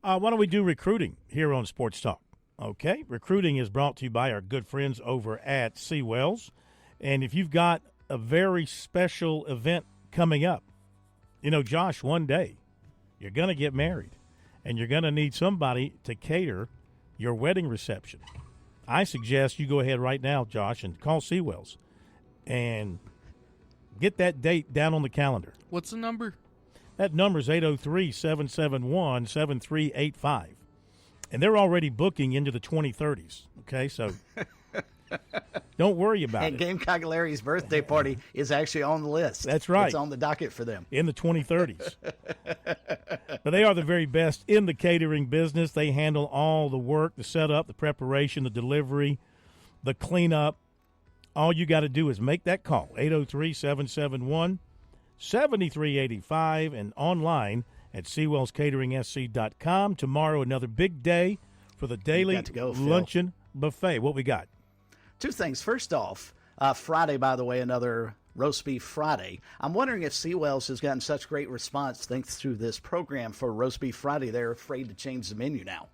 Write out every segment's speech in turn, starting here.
Why don't we do recruiting here on Sports Talk? Okay, recruiting is brought to you by our good friends over at Seawells. And if you've got a very special event coming up, Josh, one day you're going to get married and you're going to need somebody to cater your wedding reception. I suggest you go ahead right now, Josh, and call Seawells and get that date down on the calendar. What's the number? That number is 803-771-7385. And they're already booking into the 2030s, okay? So don't worry about and it. Gamecock Larry's birthday party is actually on the list. That's right. It's on the docket for them. In the 2030s. But they are the very best in the catering business. They handle all the work, the setup, the preparation, the delivery, the cleanup. All you got to do is make that call, 803-771-7385, and online at SeawellsCateringSC.com. Tomorrow, another big day for the daily luncheon buffet. What we got? Two things. First off, Friday, by the way, another Roast Beef Friday. I'm wondering if Seawells has gotten such great response thanks to this program for Roast Beef Friday. They're afraid to change the menu now.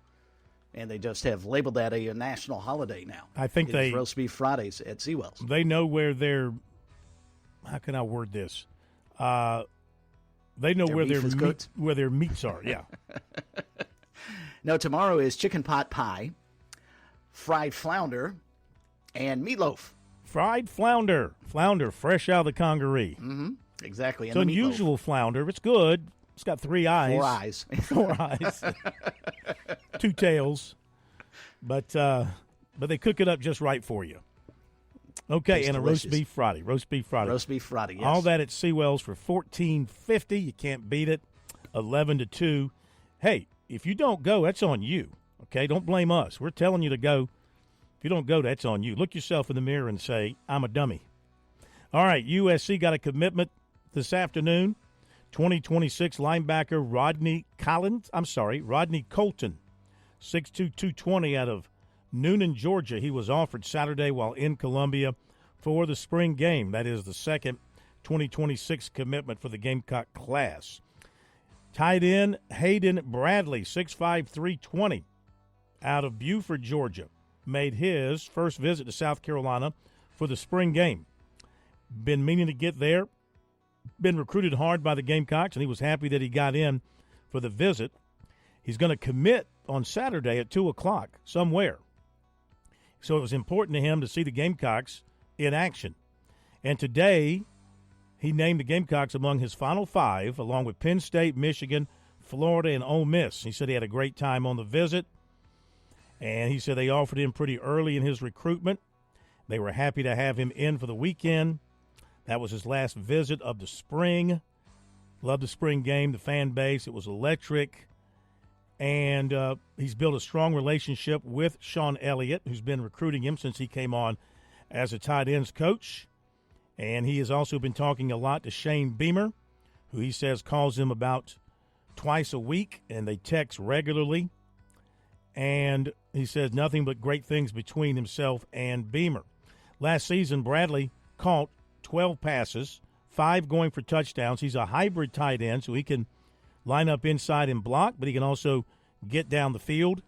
And they just have labeled that a national holiday now. I think they Roast Beef Fridays at Seawells. They know where their, how can I word this? They know where their meats are. Yeah. No, tomorrow is chicken pot pie, fried flounder, and meatloaf. Fried flounder, fresh out of the congaree. Mm-hmm. Exactly. It's unusual flounder. It's good. It's got 3 eyes. 4 eyes. 4 eyes. 2 tails. But they cook it up just right for you. Okay, It's and delicious. a roast beef Friday. Roast Beef Friday, yes. All that at Seawells for $14.50. You can't beat it. 11 to 2. Hey, if you don't go, that's on you. Okay, don't blame us. We're telling you to go. If you don't go, that's on you. Look yourself in the mirror and say, I'm a dummy. All right, USC got a commitment this afternoon. 2026 linebacker Rodney Colton, 6'2", 220 out of Noonan, Georgia. He was offered Saturday while in Columbia for the spring game. That is the second 2026 commitment for the Gamecock class. Tight end Hayden Bradley, 6'5", 320 out of Beaufort, Georgia, made his first visit to South Carolina for the spring game. Been meaning to get there. Been recruited hard by the Gamecocks, and he was happy that he got in for the visit. He's going to commit on Saturday at 2 o'clock somewhere. So it was important to him to see the Gamecocks in action. And today, he named the Gamecocks among his final 5, along with Penn State, Michigan, Florida, and Ole Miss. He said he had a great time on the visit, and he said they offered him pretty early in his recruitment. They were happy to have him in for the weekend. That was his last visit of the spring. Loved the spring game, the fan base. It was electric. And he's built a strong relationship with Sean Elliott, who's been recruiting him since he came on as a tight ends coach. And he has also been talking a lot to Shane Beamer, who he says calls him about twice a week, and they text regularly. And he says nothing but great things between himself and Beamer. Last season, Bradley caught 12 passes, 5 going for touchdowns. He's a hybrid tight end, so he can line up inside and block, but he can also get down the field,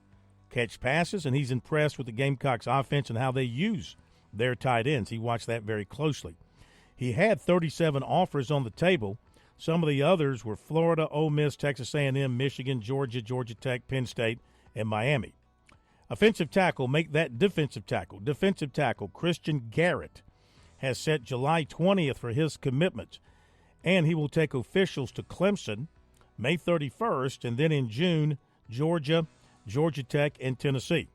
catch passes, and he's impressed with the Gamecocks offense and how they use their tight ends. He watched that very closely. He had 37 offers on the table. Some of the others were Florida, Ole Miss, Texas A&M, Michigan, Georgia, Georgia Tech, Penn State, and Miami. Offensive tackle, make that defensive tackle. Defensive tackle, Christian Garrett, has set July 20th for his commitment, and he will take officials to Clemson May 31st, and then in June, Georgia, Georgia Tech, and Tennessee.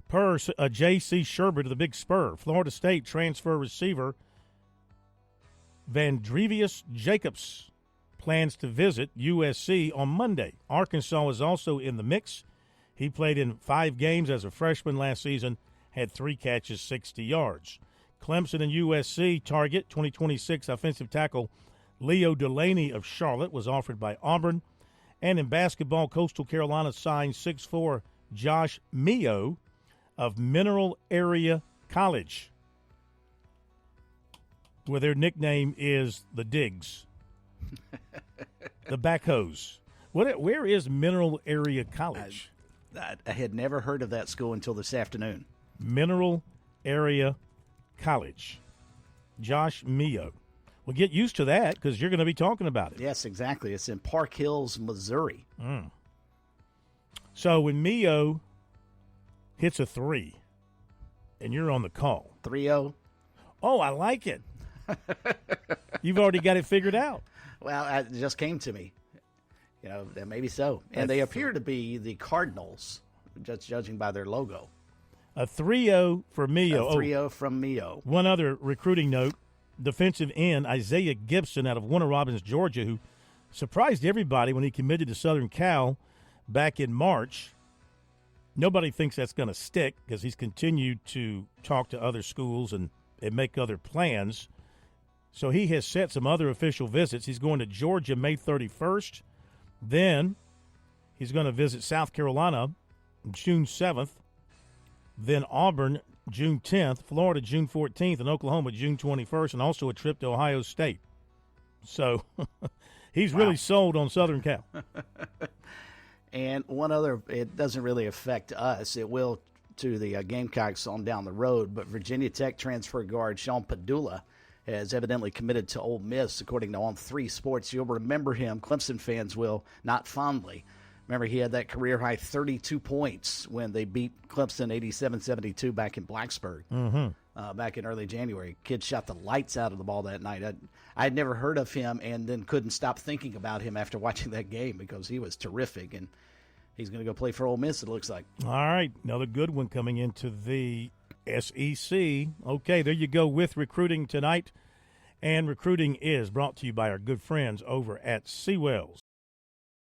Per J.C. Sherbert of the Big Spur, Florida State transfer receiver Vandrevius Jacobs plans to visit USC on Monday. Arkansas is also in the mix. He played in 5 games as a freshman last season, had 3 catches, 60 yards. Clemson and USC target 2026 offensive tackle Leo Delaney of Charlotte was offered by Auburn. And in basketball, Coastal Carolina signed 6'4" Josh Mio of Mineral Area College, where their nickname is the Digs, the Backhoes. Where is Mineral Area College? I had never heard of that school until this afternoon. Mineral Area College. Josh Mio. Well, get used to that because you're going to be talking about it. Yes, exactly. It's in Park Hills, Missouri. So when Mio hits a 3 and you're on the call. 3-0. Oh, I like it. You've already got it figured out. Well, it just came to me. Maybe so. And they appear to be the Cardinals, just judging by their logo. A 3-0 for Mio. A 3-0 from Mio. One other recruiting note, defensive end Isaiah Gibson out of Warner Robins, Georgia, who surprised everybody when he committed to Southern Cal back in March. Nobody thinks that's going to stick because he's continued to talk to other schools and make other plans. So he has set some other official visits. He's going to Georgia May 31st. Then he's going to visit South Carolina June 7th. Then Auburn June 10th, Florida June 14th, and Oklahoma June 21st, and also a trip to Ohio State. So he's really sold on Southern Cal. And one other, it doesn't really affect us. It will to the Gamecocks on down the road, but Virginia Tech transfer guard Sean Padula has evidently committed to Ole Miss, according to On 3 Sports. You'll remember him, Clemson fans will, not fondly. Remember, he had that career-high 32 points when they beat Clemson 87-72 back in Blacksburg back in early January. Kid shot the lights out of the ball that night. I'd never heard of him and then couldn't stop thinking about him after watching that game because he was terrific, and he's going to go play for Ole Miss, it looks like. All right, another good one coming into the SEC. Okay, there you go with recruiting tonight. And recruiting is brought to you by our good friends over at Seawells.